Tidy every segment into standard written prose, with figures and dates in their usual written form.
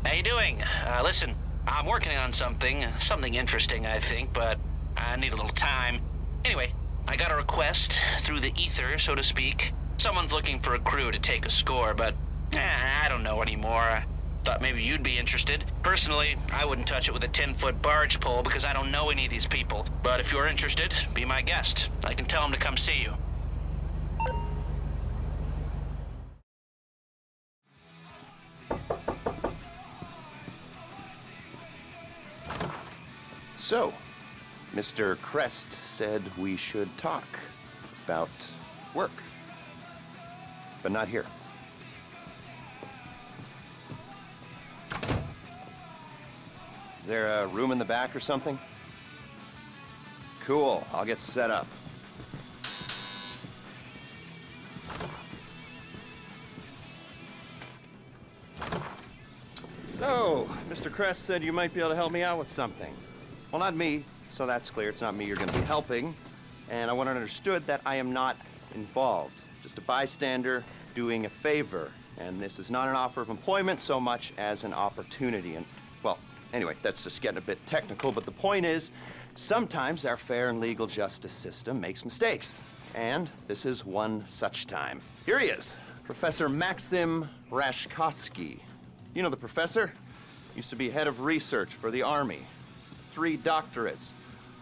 How you doing? Listen, I'm working on something interesting, I think, but I need a little time. Anyway, I got a request through the ether, so to speak. Someone's looking for a crew to take a score, but I don't know anymore. Thought maybe you'd be interested. Personally, I wouldn't touch it with a 10-foot barge pole because I don't know any of these people. But if you're interested, be my guest. I can tell them to come see you. So, Mr. Crest said we should talk about work. But not here. Is there a room in the back or something? Cool, I'll get set up. So, Mr. Crest said you might be able to help me out with something. Well, not me, so that's clear. It's not me you're going to be helping. And I want it understood that I am not involved. Just a bystander doing a favor. And this is not an offer of employment so much as an opportunity. And, well, anyway, that's just getting a bit technical, but the point is, sometimes our fair and legal justice system makes mistakes. And this is one such time. Here he is, Professor Maxim Rashkovsky. You know the professor? Used to be head of research for the Army. 3 doctorates,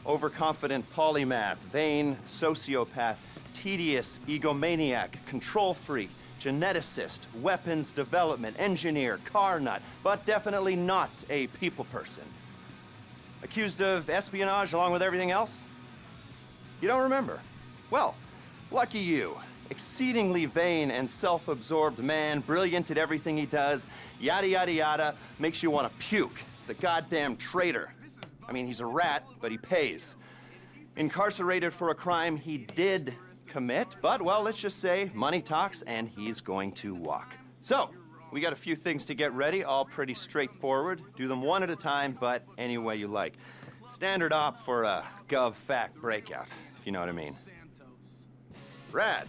overconfident polymath, vain sociopath, tedious egomaniac, control freak, geneticist, weapons development, engineer, car nut, but definitely not a people person. Accused of espionage along with everything else? You don't remember? Well, lucky you. Exceedingly vain and self-absorbed man, brilliant at everything he does, yada yada yada, makes you want to puke. He's a goddamn traitor. I mean, he's a rat, but he pays. Incarcerated for a crime he did commit, but, well, let's just say money talks and he's going to walk. So, we got a few things to get ready, all pretty straightforward. Do them one at a time, but any way you like. Standard op for a gov-fact breakout, if you know what I mean. Rad.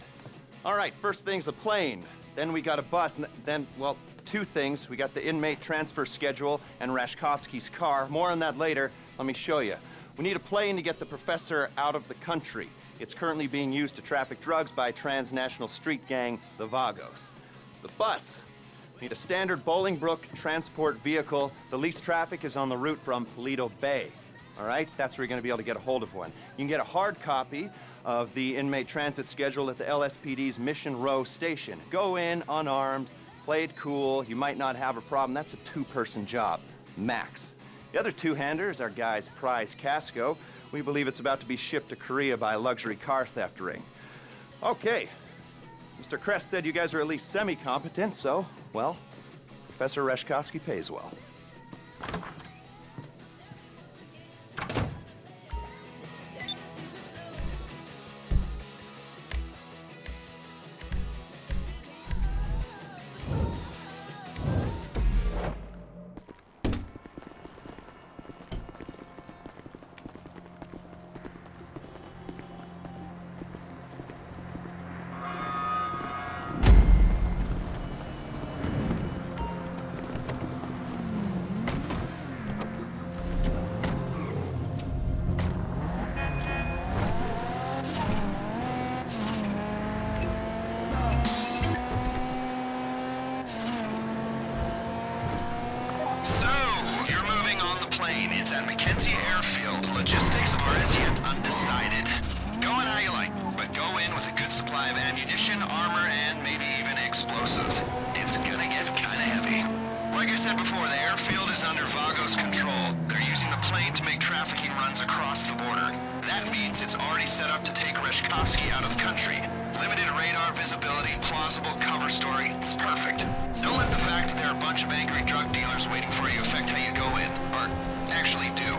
All right, first thing's a plane. Then we got a bus, and then, well, 2 things. We got the inmate transfer schedule and Rashkovsky's car. More on that later. Let me show you. We need a plane to get the professor out of the country. It's currently being used to traffic drugs by transnational street gang, the Vagos. The bus. We need a standard Bolingbrook transport vehicle. The least traffic is on the route from Paleto Bay. All right? That's where you're going to be able to get a hold of one. You can get a hard copy of the inmate transit schedule at the LSPD's Mission Row station. Go in unarmed, play it cool. You might not have a problem. That's a 2-person job, max. The other 2-hander is our guy's prize Casco. We believe it's about to be shipped to Korea by a luxury car theft ring. Okay. Mr. Crest said you guys are at least semi-competent, so, well, Professor Rashkovsky pays well. It's at Mackenzie Airfield. Logistics are as yet undecided. Go in how you like, but go in with a good supply of ammunition, armor, and maybe even explosives. It's gonna get kinda heavy. Like I said before, the airfield is under Vagos control. They're using the plane to make trafficking runs across the border. That means it's already set up to take Rashkovsky out of the country. Limited radar visibility, plausible cover story, it's perfect. Don't let the fact that there are a bunch of angry drug dealers waiting for you affect how you go in, or actually do.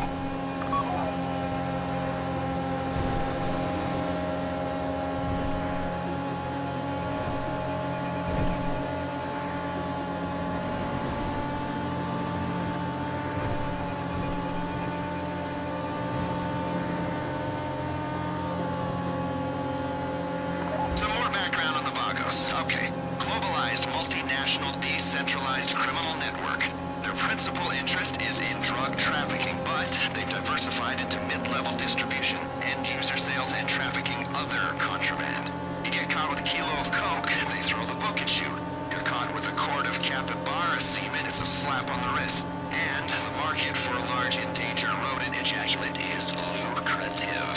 Some more background on the Vagos. Okay. Globalized, multinational, decentralized criminal network. They're principal interest is in drug trafficking, but they've diversified into mid-level distribution, end-user sales, and trafficking other contraband. You get caught with a kilo of coke, they throw the book at you. You're caught with a quart of capybara semen, it's a slap on the wrist. And the market for large endangered rodent ejaculate is lucrative.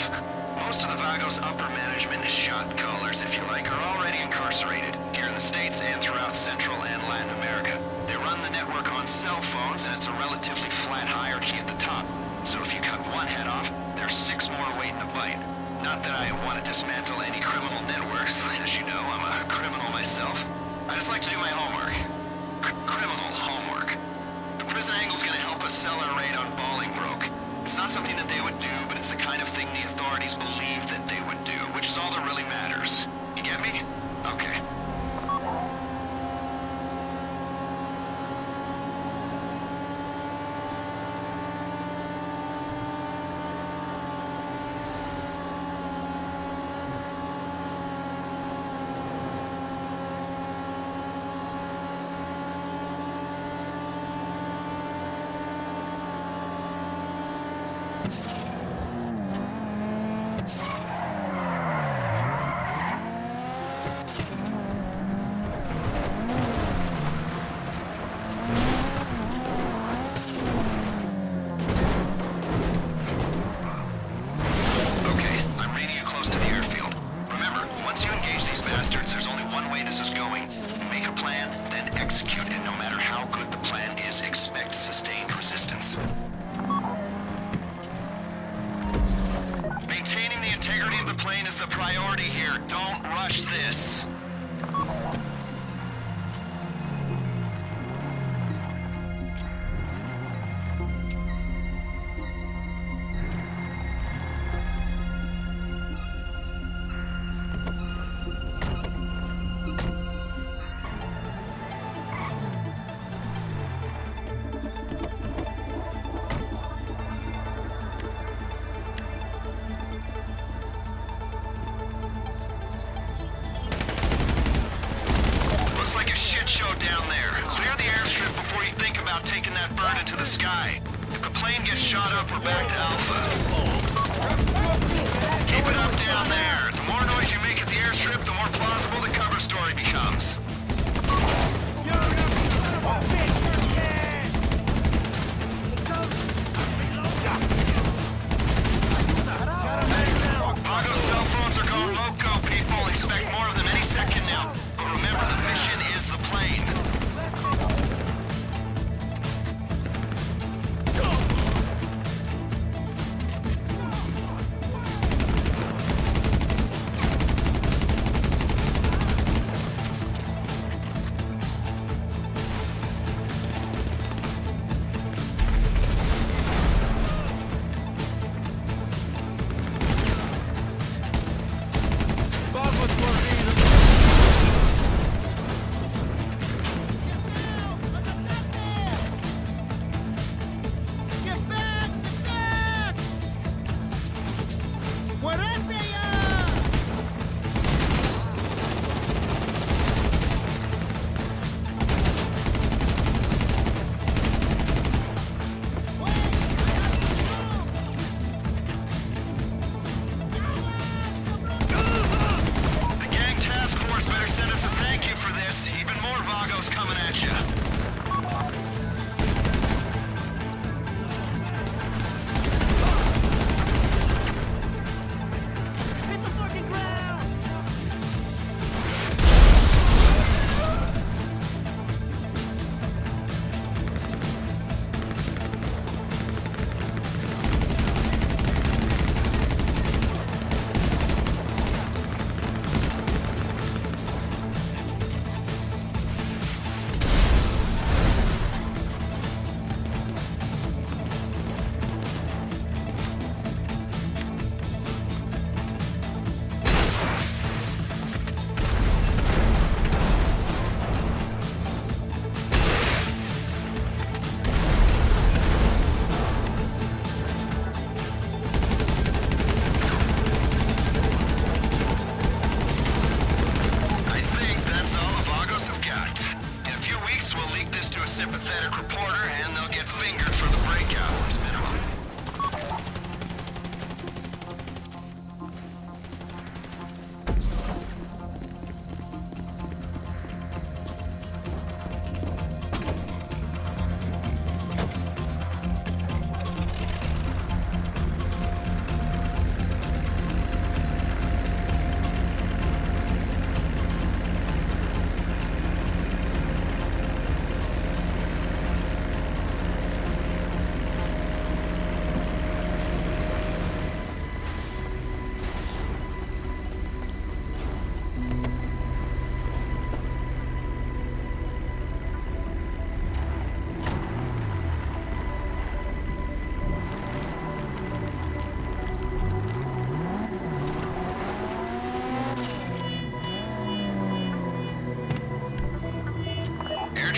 Most of the Vago's upper management, shot callers if you like, are already incarcerated here in the States and throughout Central and Latin America. They run the network on cell phones, and it's a relatively flat hierarchy at the top. So if you cut one head off, there's 6 more waiting to bite. Not that I want to dismantle any criminal networks. As you know, I'm a criminal myself. I just like to do my homework. Criminal homework. The prison angle's gonna help us sell our raid on Bolingbroke. It's not something that they would do, but it's the kind of thing the authorities believe that they would do, which is all that really matters. You get me? Okay. The priority here. Don't rush this. Down there. Clear the airstrip before you think about taking that bird into the sky. If the plane gets shot up, we're back to Alpha. Keep it up down there. The more noise you make at the airstrip, the more plausible the cover story becomes. Vago's cell phones are going loco, people. Expect more of them any second now. But remember, the mission is the plane.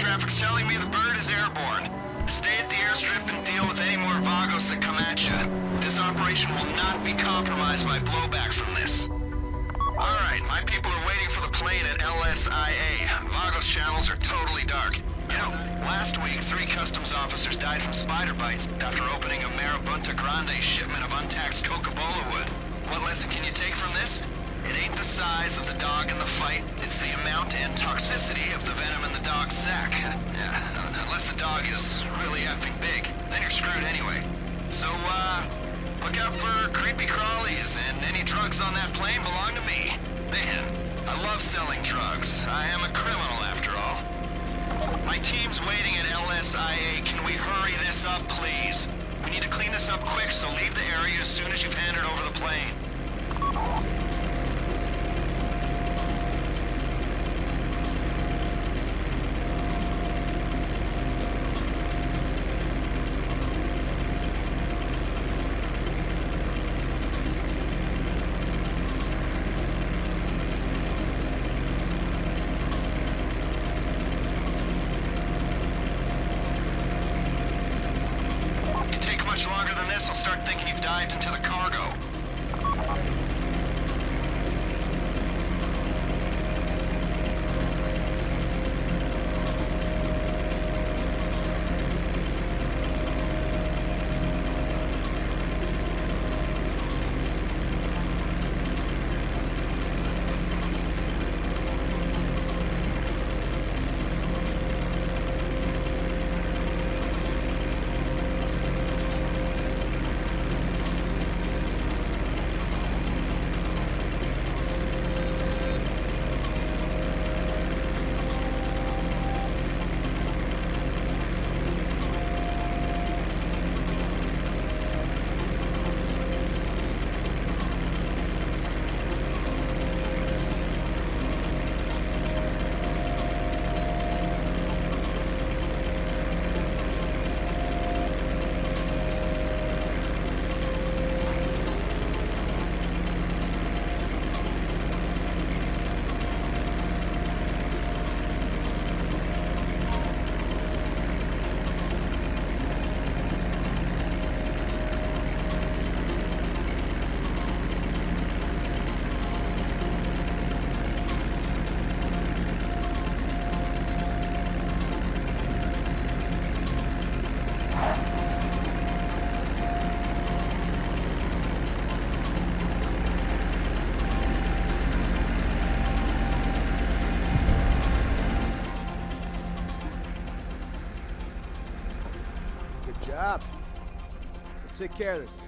traffic's telling me the bird is airborne. Stay at the airstrip and deal with any more Vagos that come at you. This operation will not be compromised by blowback from this. Alright, my people are waiting for the plane at LSIA. Vagos channels are totally dark. You know, last week 3 customs officers died from spider bites after opening a Marabunta Grande shipment of untaxed Coca-Cola wood. What lesson can you take from this? It ain't the size of the dog in the fight, it's the amount and toxicity of the venom in the dog's sack. Yeah, unless the dog is really effing big, then you're screwed anyway. So, look out for creepy crawlies, and any drugs on that plane belong to me. Man, I love selling drugs. I am a criminal after all. My team's waiting at LSIA. Can we hurry this up, please? We need to clean this up quick, so leave the area as soon as you've handed over the plane. Longer than this, I'll start thinking you've dived into the cargo. Good job. We'll take care of this.